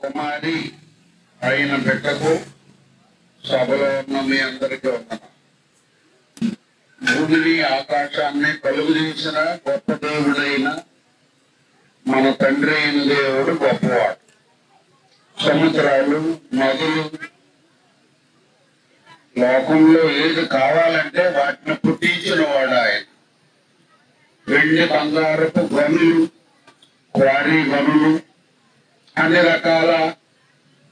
కుమారి అయిన బిడ్డకు సభలో ఉన్న మీ అందరికీ ఉన్నాను. భూమిని ఆకాశాన్ని కలుగు చేసిన గొప్ప దేవుడైన మన తండ్రి అయిన దేవుడు గొప్పవాడు. సముద్రాలు, నదులు, లోకంలో ఏది కావాలంటే వాటిని పుట్టించిన వాడు ఆయన. వెండి బంగారపు గనులు, క్వారీ గనులు, అన్ని రకాల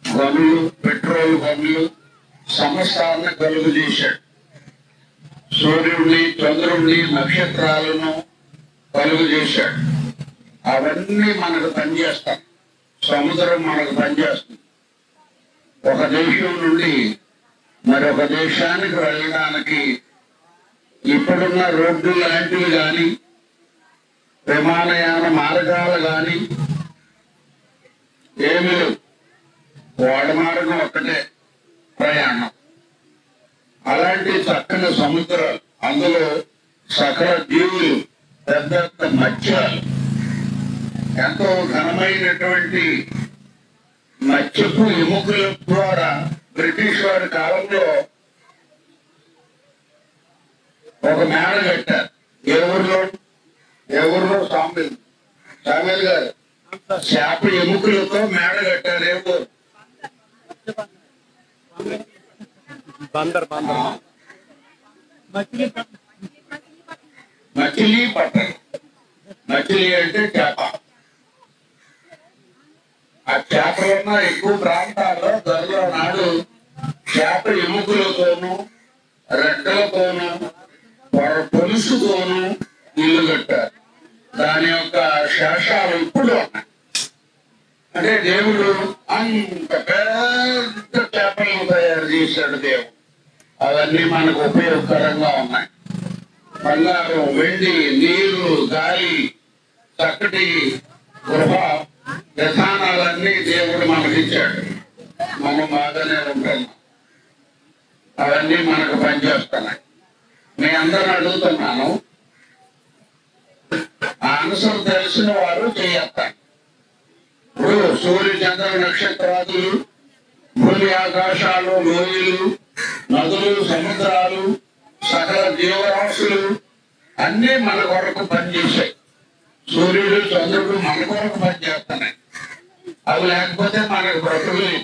గనులు, పెట్రోల్ గనులు సమస్తాన్ని కలుగు చేశాడు. సూర్యుడిని, చంద్రుడిని, నక్షత్రాలను కలుగు చేశాడు. అవన్నీ మనకు పనిచేస్తాయి. సముద్రం మనకు పనిచేస్తుంది. ఒక దేశం నుండి మరొక దేశానికి వెళ్ళడానికి ఇప్పుడున్న రోడ్డు లాంటివి కానీ, విమానయాన మార్గాలు కానీ ఏమీ లేవు. ఓడ మార్గం ఒక్కటే ప్రయాణం. అలాంటి చక్కని సముద్రాలు, అందులో సకల జీవులు, పెద్ద పెద్ద మత్స్యాలు, ఎంతో ఘనమైనటువంటి మత్స్యపు ఎముకల ద్వారా బ్రిటిష్ వారి కాలంలో ఒక మేడ కట్టారు. ఎవరిలో సామేల్ గారు చేప ఎముకలతో మేడ కట్టారు. ఏమో మచిలీపట్నం. మచిలీ అంటే చేప. ఆ చేపలున్న ఎక్కువ ప్రాంతాల్లో గర్లో నాడు చేప ఎముకలతోనూ, రెక్కలతోనూ, పొలుసుతోనూ ఇల్లు కట్టారు. దాని యొక్క శేషాలు ఇప్పుడు ఉన్నాయి. అంటే దేవుడు అంత పెద్ద చేపలను తయారు చేశాడు దేవుడు. అవన్నీ మనకు ఉపయోగకరంగా ఉన్నాయి. బంగారం, వెండి, నీరు, గాలి, చక్కటి గృహ విధానాలన్నీ దేవుడు మనకిచ్చాడు. మనం బాగానే ఉంటాం. అవన్నీ మనకు పనిచేస్తున్నాయి. మీ అందరూ అడుగుతున్నాను, ఆ ఆన్సర్ తెలిసిన వారు చేయత్తారు. ఇప్పుడు సూర్య చంద్ర నక్షత్రాదులు, భూమి ఆకాశాలు, లోయలు, నదులు, సముద్రాలు, సకల జీవరాశులు అన్నీ మన కొరకు పనిచేశాయి. సూర్యుడు, చంద్రుడు మన కొరకు పనిచేస్తున్నాయి. అవి లేకపోతే మనకు బ్రతుకులు.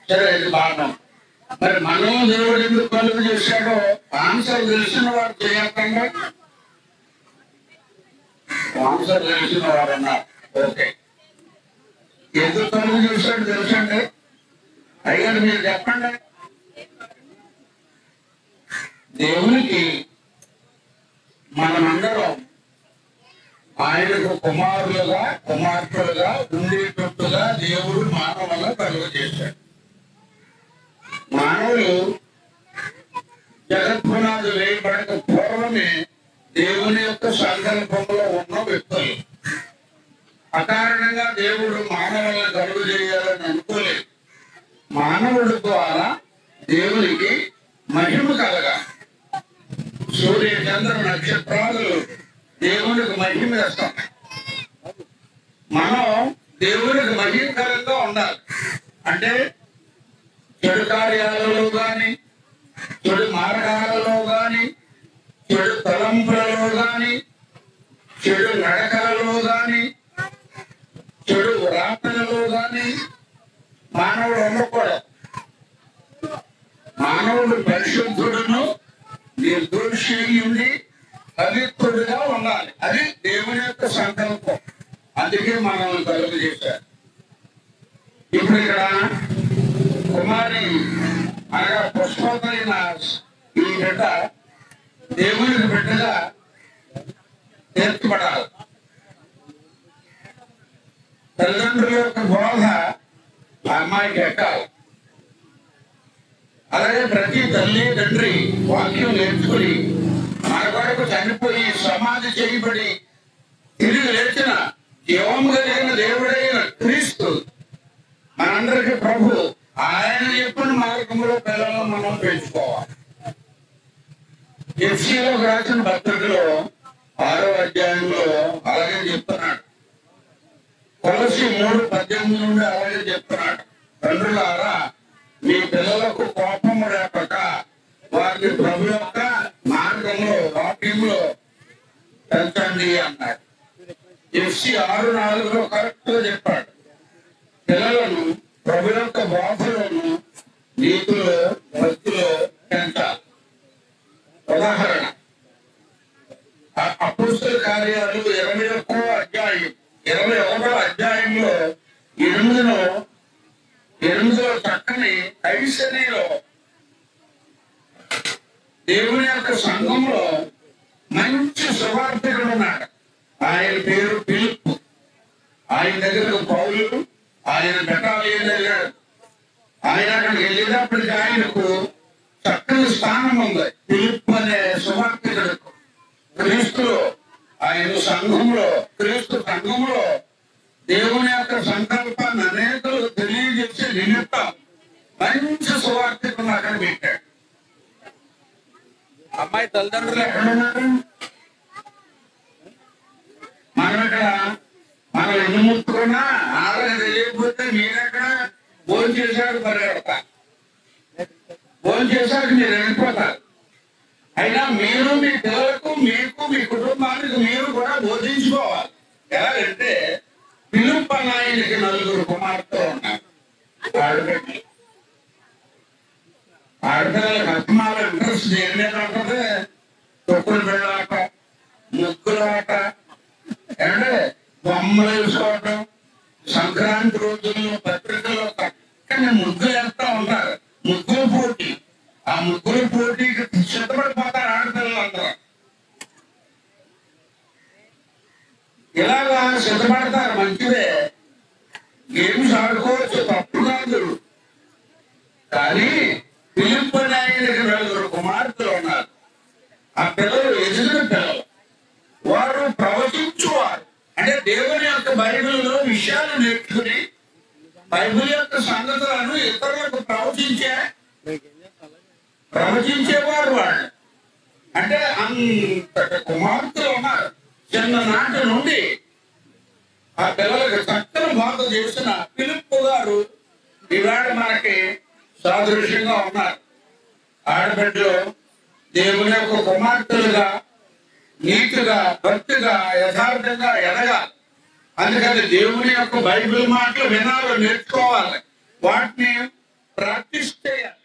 సరే, ఇది బాగా. మరి మనం దేవుడు ఎందుకు కలుగు చేశాడో ఆన్సర్ తెలిసిన వారు చేయకుండా, ఆన్సర్ తెలిసిన వారు అన్నారు. ఓకే, ఎందుకు కలుగు చేశాడు తెలుసండి? అయ్యాడు, మీరు చెప్పండి. దేవునికి మనమందరం ఆయనకు కుమారులుగా, కుమార్తెలుగా ఉండేటట్టుగా దేవుడు మానవులను కలుగు చేశాడు. మానవులు జగత్పునాది వేయబడక పూర్వమే దేవుని యొక్క సంకల్పంలో ఉన్న వ్యక్తులు. అకారణంగా దేవుడు మానవులను కలుగు చేయాలని అనుకోలేదు. మానవుడి ద్వారా దేవునికి మహిమ కలగా. సూర్య చంద్ర నక్షత్రాలు దేవునికి మహిమ వేస్తున్నాయి. మనం దేవునికి మహిమకరంగా ఉండాలి. అంటే చెడు కార్యాలలో గాని, చెడు మార్గాలలో గాని, చెడు తలంపులలో గాని, చెడు నడకలలో గాని, చెడు వ్రాతలలో గాని మానవుడు ఉండకూడదు. మానవుడు పరిశుద్ధుడును, నిర్దోషి ఉండి పవిత్రుడుగా ఉండాలి. అది దేవుని యొక్క సంకల్పం. అందుకే మనల్ని కలుగు చేశారు. ఇప్పుడు ఇక్కడ కుమారి అనగా పుష్పమైన ఈ బిడ్డ దేవునికి బిడ్డగా తీర్చబడాలి. తల్లిదండ్రుల యొక్క బోధ ఆ అమ్మాయికి ఎక్కాలి. అలాగే ప్రతి తల్లి తండ్రి వాక్యం నేర్చుకుని మన కొరకు చనిపోయి సమాధి చేయబడి తిరిగి లేచిన జీవం కలిగిన దేవుడైన క్రీస్తు మనందరికీ ప్రభు, ఆయన చెప్పిన మార్గంలో పిల్లలను మనం పెంచుకోవాలి. ఎఫ్సీలోకి రాసిన పత్రికలో 6వ అధ్యాయంలో అలాగే చెప్తున్నాడు. కొలసి 3 3:18 నుండి అలాగే చెప్తున్నాడు. తండ్రులారా, మీ పిల్లలకు కోపము రేపక వారిని ప్రభు యొక్క మార్గంలో వాక్యంలో పెంచండి అన్నాడు. FC 6:4 కరెక్ట్ గా చెప్పాడు. పిల్లలను ప్రభు యొక్క బోధలను నీతిలో భక్తిలో పెంచాలి. ఉదాహరణ, అపోస్తల కార్యాలు 21వ అధ్యాయంలో 8 చక్కని ఐశ్వర్యలో దేవుని యొక్క సంఘంలో మంచి సువార్తికుడు ఉన్నాడు. ఆయన పేరు ఫిలిప్పు. ఆయన దగ్గరకు పౌలు ఆయన బెటాలియన్ వెళ్ళాడు. ఆయన అక్కడికి వెళ్ళినప్పటికీ ఆయనకు చక్కని స్థానం ఉంది. ఫిలిప్పు అనే సువార్తికుడుకు క్రీస్తులో ఆయన సంఘంలో క్రీస్తు సంఘంలో దేవుని యొక్క సంకల్పాన్ని అనేకలు తెలియజేసే నిమిత్తం మంచి సువార్తికులను అక్కడ పెట్టాడు. అమ్మాయి తల్లిదండ్రులు ఎక్కడున్నారు? మనం ఎన్ని ముట్టుకున్నా ఆడగా తెలియకపోతే మీరెక్కడ భోజనం చేశాక పరిగెడతా, భోజనం చేశాక మీరు వెళ్ళిపోతారు. అయినా మీరు మీ పిల్లలకు మీకు మీ కుటుంబానికి మీరు కూడా బోధించుకోవాలి. ఎలాగంటే ఫిలిప్పు అనే ఆయనకి 4 కుమార్తెలు ఉన్నారు. ఆడపిల్లలకు అర్థమాల ఇంట్రెస్ట్ దేని మీద ఉంటుంది? తొక్కుడు బిళ్ళాట, ముగ్గులాట, అంటే బొమ్మలు వేసుకోవటం, సంక్రాంతి రోజుల్లో పత్రికల్లో చక్కని ముగ్గులు వేస్తా ఉంటారు. ముగ్గుల పోటీ. ఆ ముగ్గుల పోటీకి సిద్ధపడిపోతారు ఆడపిల్లలు అందరూ. ఇలాగా సిద్ధపడతారు, మంచిదే. గేమ్స్ ఆడుకోవచ్చు, తప్పు కాదు. కానీ ఫిలిప్పు అనే ఆయనకి 4 కుమార్తెలు ఉన్నారు. ఆ పిల్లలు ఎదిగిన పిల్లలు. వారు ప్రవచించువారు. అంటే దేవుని యొక్క బైబిల్లో విషయాలు నేర్చుకుని బైబిల్ యొక్క సంగతులను ఇతరులకు ప్రవచించేవారు వాళ్ళు. అంటే అంతటి కుమార్తెలు ఉన్నారు. చిన్ననాటి నుండి ఆ పిల్లలకు చక్కని బాధ చేసిన ఫిలిప్పు గారు ఈవేళ మనకి సాదృశ్యంగా ఉన్నారు. ఆడబిడ్డలు దేవుని యొక్క కుమార్తెలుగా నీతిగా భక్తిగా యథార్థంగా ఎదగాలి. అందుకని దేవుని యొక్క బైబిల్ మాటలు వినాలి, నేర్చుకోవాలి, వాటిని ప్రాక్టీస్ చేయాలి.